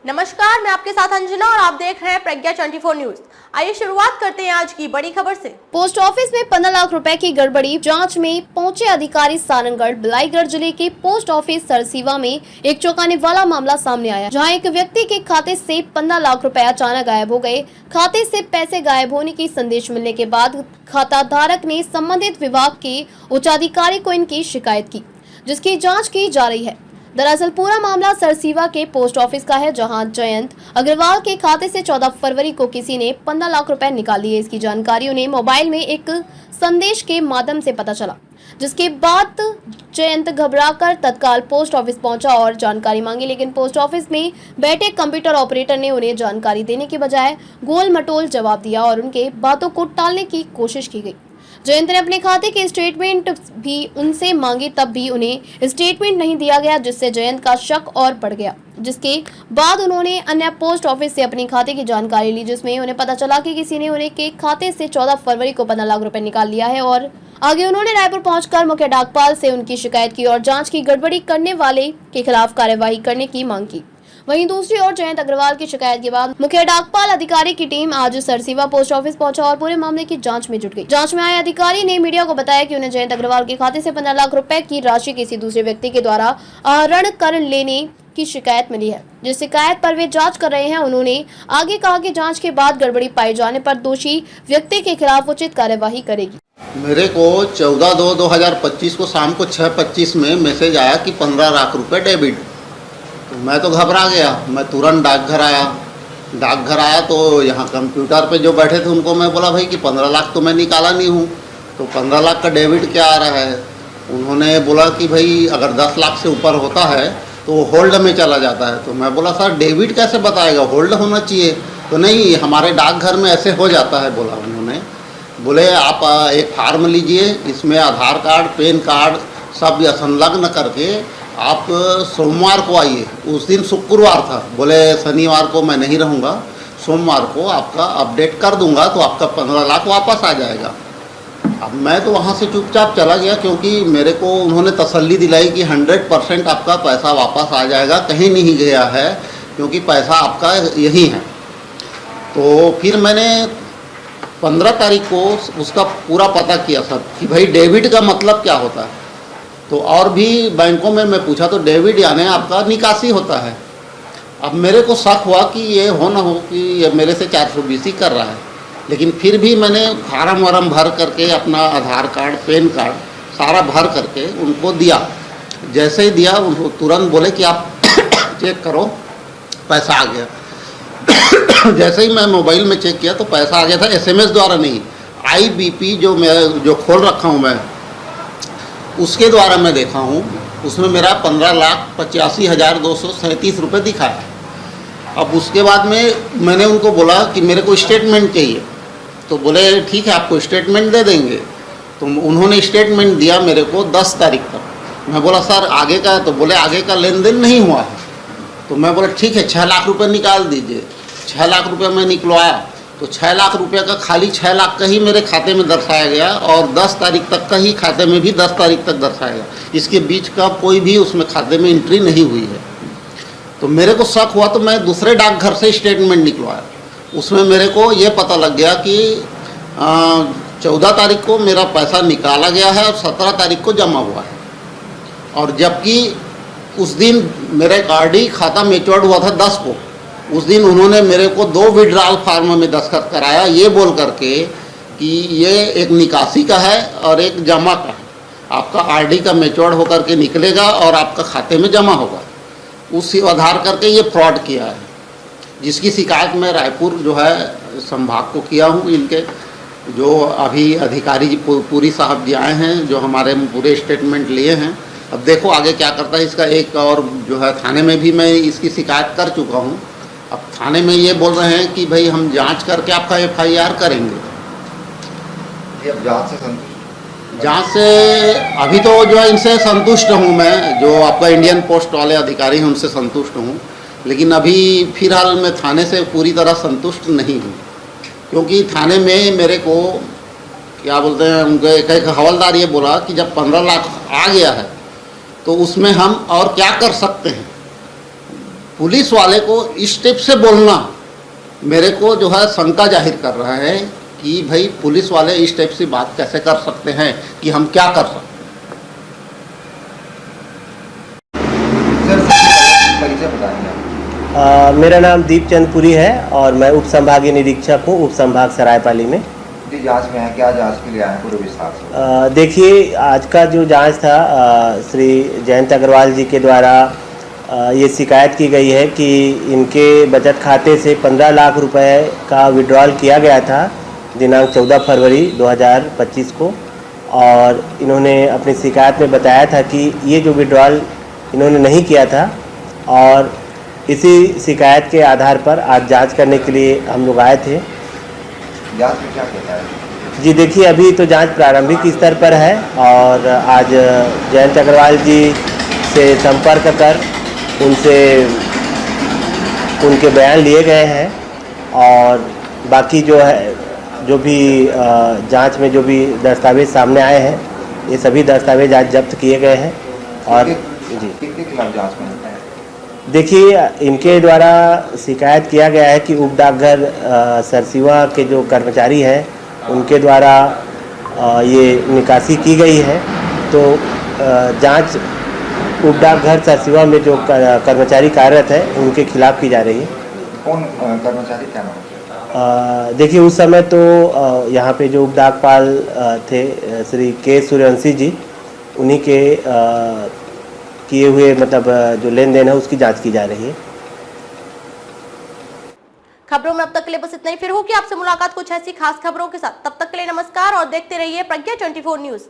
नमस्कार, मैं आपके साथ अंजना और आप देख रहे हैं प्रज्ञा 24 न्यूज। आइए शुरुआत करते हैं आज की बड़ी खबर से। पोस्ट ऑफिस में 15 लाख रुपए की गड़बड़ी जांच में पहुंचे अधिकारी। सारंगढ़ बिलाईगढ़ जिले के पोस्ट ऑफिस सरसीवा में एक चौंकाने वाला मामला सामने आया, जहां एक व्यक्ति के खाते से 15 लाख रुपए अचानक गायब हो गए। खाते से पैसे गायब होने की संदेश मिलने के बाद खाता धारक ने संबंधित विभाग के उच्चाधिकारी को इनकी शिकायत की, जिसकी जाँच की जा रही है। दरअसल पूरा मामला सरसीवा के पोस्ट ऑफिस का है, जहां जयंत अग्रवाल के खाते से 14 फरवरी को किसी ने 15 लाख रुपए निकाल लिए। इसकी जानकारी उन्हें मोबाइल में एक संदेश के माध्यम से पता चला, जिसके बाद जयंत घबराकर तत्काल पोस्ट ऑफिस पहुंचा और जानकारी मांगी, लेकिन पोस्ट ऑफिस में बैठे कंप्यूटर ऑपरेटर ने उन्हें जानकारी देने के बजाय गोल मटोल जवाब दिया और उनके बातों को टालने की कोशिश की गई। जयंत ने अपने खाते के स्टेटमेंट भी उनसे मांगी, तब भी उन्हें स्टेटमेंट नहीं दिया गया, जिससे जयंत का शक और बढ़ गया। जिसके बाद उन्होंने अन्य पोस्ट ऑफिस से अपने खाते की जानकारी ली, जिसमें उन्हें पता चला कि किसी ने उन्हें के खाते से 14 फरवरी को 15 लाख रुपए निकाल लिया है। और आगे उन्होंने रायपुर पहुंचकर मुख्य डाकपाल से उनकी शिकायत की और जाँच की गड़बड़ी करने वाले के खिलाफ कार्यवाही करने की मांग की। वहीं दूसरी ओर जयंत अग्रवाल की शिकायत के बाद मुख्य डाकपाल अधिकारी की टीम आज सरसीवा पोस्ट ऑफिस पहुंचा और पूरे मामले की जांच में जुट गई। जांच में आए अधिकारी ने मीडिया को बताया कि उन्हें जयंत अग्रवाल के खाते से 15 लाख रुपए की राशि किसी दूसरे व्यक्ति के द्वारा आहरण कर लेने की शिकायत मिली है, जिस शिकायत पर वे जांच कर रहे हैं। उन्होंने आगे कहा कि जांच के बाद गड़बड़ी पाए जाने पर दोषी व्यक्ति के खिलाफ उचित कार्यवाही करेगी। मेरे को 14/2/2025 को शाम को 6:25 में मैसेज आया कि 15 लाख रुपए डेबिट। तो मैं तो घबरा गया, मैं तुरंत डाकघर आया तो यहाँ कंप्यूटर पे जो बैठे थे उनको मैं बोला भाई कि 15 लाख तो मैं निकाला नहीं हूँ, तो 15 लाख का डेबिट क्या आ रहा है। उन्होंने बोला कि भाई अगर 10 लाख से ऊपर होता है तो वो होल्ड में चला जाता है। तो मैं बोला सर डेबिट कैसे बताएगा, होल्ड होना चाहिए। तो नहीं, हमारे डाकघर में ऐसे हो जाता है बोला उन्होंने। बोले आप एक फार्म लीजिए, इसमें आधार कार्ड, पैन कार्ड सब संलग्न करके आप सोमवार को आइए। उस दिन शुक्रवार था, बोले शनिवार को मैं नहीं रहूँगा, सोमवार को आपका अपडेट कर दूंगा तो आपका 15 लाख वापस आ जाएगा। अब मैं तो वहाँ से चुपचाप चला गया, क्योंकि मेरे को उन्होंने तसल्ली दिलाई कि 100% आपका पैसा वापस आ जाएगा, कहीं नहीं गया है, क्योंकि पैसा आपका यही है। तो फिर मैंने 15 तारीख को उसका पूरा पता किया सर कि भाई डेबिट का मतलब क्या होता है। तो और भी बैंकों में मैं पूछा तो डेबिट यानी आपका निकासी होता है। अब मेरे को शक हुआ कि ये हो ना हो कि ये मेरे से 420 कर रहा है, लेकिन फिर भी मैंने फार्म वार्म भर करके अपना आधार कार्ड, पैन कार्ड सारा भर करके उनको दिया। जैसे ही दिया उनको तुरंत बोले कि आप चेक करो, पैसा आ गया। जैसे ही मैं मोबाइल में चेक किया तो पैसा आ गया था, SMS द्वारा नहीं, IBP जो खोल रखा हूँ मैं, उसके द्वारा मैं देखा हूँ, उसमें मेरा 15,85,237 रुपये दिखा है। अब उसके बाद में मैंने उनको बोला कि मेरे को स्टेटमेंट चाहिए, तो बोले ठीक है आपको स्टेटमेंट दे देंगे। तो उन्होंने स्टेटमेंट दिया मेरे को 10 तारीख तक। मैं बोला सर आगे का, तो बोले आगे का लेन देन नहीं हुआ है। तो मैं बोला ठीक है 6 लाख रुपये निकाल दीजिए। 6 लाख रुपये मैं निकलवाया तो 6 लाख रुपये का खाली 6 लाख का ही मेरे खाते में दर्शाया गया और 10 तारीख तक का ही खाते में भी 10 तारीख तक दर्शाया गया। इसके बीच का कोई भी उसमें खाते में एंट्री नहीं हुई है। तो मेरे को शक हुआ तो मैं दूसरे डाकघर से स्टेटमेंट निकलवाया। उसमें मेरे को ये पता लग गया कि 14 तारीख को मेरा पैसा निकाला गया है और 17 तारीख को जमा हुआ है। और जबकि उस दिन मेरा RD खाता मैच्योर्ड हुआ था 10 को। उस दिन उन्होंने मेरे को 2 विड्रॉल फार्म में दस्तखत कराया, ये बोल करके कि ये एक निकासी का है और एक जमा का है। आपका RD का मैच्योर्ड होकर के निकलेगा और आपका खाते में जमा होगा। उसी आधार करके ये फ्रॉड किया है, जिसकी शिकायत मैं रायपुर जो है संभाग को किया हूँ। इनके जो अभी अधिकारी पूरी साहब जी आए हैं, जो हमारे पूरे स्टेटमेंट लिए हैं। अब देखो आगे क्या करता है इसका। एक और जो है थाने में भी मैं इसकी शिकायत कर चुका हूँ। अब थाने में ये बोल रहे हैं कि भाई हम जांच करके आपका FIR करेंगे। अब जांच से अभी तो जो है इनसे संतुष्ट हूँ मैं, जो आपका इंडियन पोस्ट वाले अधिकारी हैं उनसे संतुष्ट हूँ, लेकिन अभी फिलहाल मैं थाने से पूरी तरह संतुष्ट नहीं हूँ। क्योंकि थाने में मेरे को क्या बोलते हैं, उनके एक हवलदार ये बोला कि जब 15 लाख आ गया है तो उसमें हम और क्या कर सकते हैं। पुलिस वाले को इस टाइप से बोलना मेरे को जो है शंका जाहिर कर रहा है कि भाई पुलिस वाले इस टाइप से बात कैसे कर सकते हैं कि हम क्या कर सकते सर सबसे परिचय बताएंगे मेरा नाम दीपचंद पुरी है और मैं उप संभागीय निरीक्षक हूँ उप संभाग सरायपाली में। जी जांच में है, क्या जांच के लिए आए हैं पूरे विस्तार से? देखिए, आज का जो जांच था श्री जयंत अग्रवाल जी के द्वारा ये शिकायत की गई है कि इनके बचत खाते से 15 लाख रुपए का विड्रॉल किया गया था दिनांक 14 फरवरी 2025 को, और इन्होंने अपनी शिकायत में बताया था कि ये जो विड्रॉल इन्होंने नहीं किया था, और इसी शिकायत के आधार पर आज जांच करने के लिए हम लोग आए थे। जांच में क्या कहता है? जी देखिए, अभी तो जांच प्रारंभिक स्तर पर है और आज जयंत अग्रवाल जी से संपर्क कर उनसे उनके बयान लिए गए हैं, और बाकी जो है जो भी जांच में जो भी दस्तावेज सामने आए हैं ये सभी दस्तावेज आज जब्त किए गए हैं। और जी किसके खिलाफ जांच में है? देखिए, इनके द्वारा शिकायत किया गया है कि उप डाकघर सरसीवा के जो कर्मचारी हैं उनके द्वारा ये निकासी की गई है। तो जांच उप डाकघर सरसीवा में जो कर्मचारी कार्यरत है उनके खिलाफ की जा रही है। कौन कर्मचारी, क्या नाम है? देखिए, उस समय तो यहाँ पे जो उप डाकपाल थे श्री के सूर्यवंशी जी, उन्हीं के किए हुए मतलब जो लेन देन है उसकी जांच की जा रही है। खबरों में अब तक के लिए बस इतना ही। फिर होगी आपसे मुलाकात कुछ ऐसी खास खबरों के साथ। तब तक के लिए नमस्कार और देखते रहिए प्रज्ञा 24 न्यूज।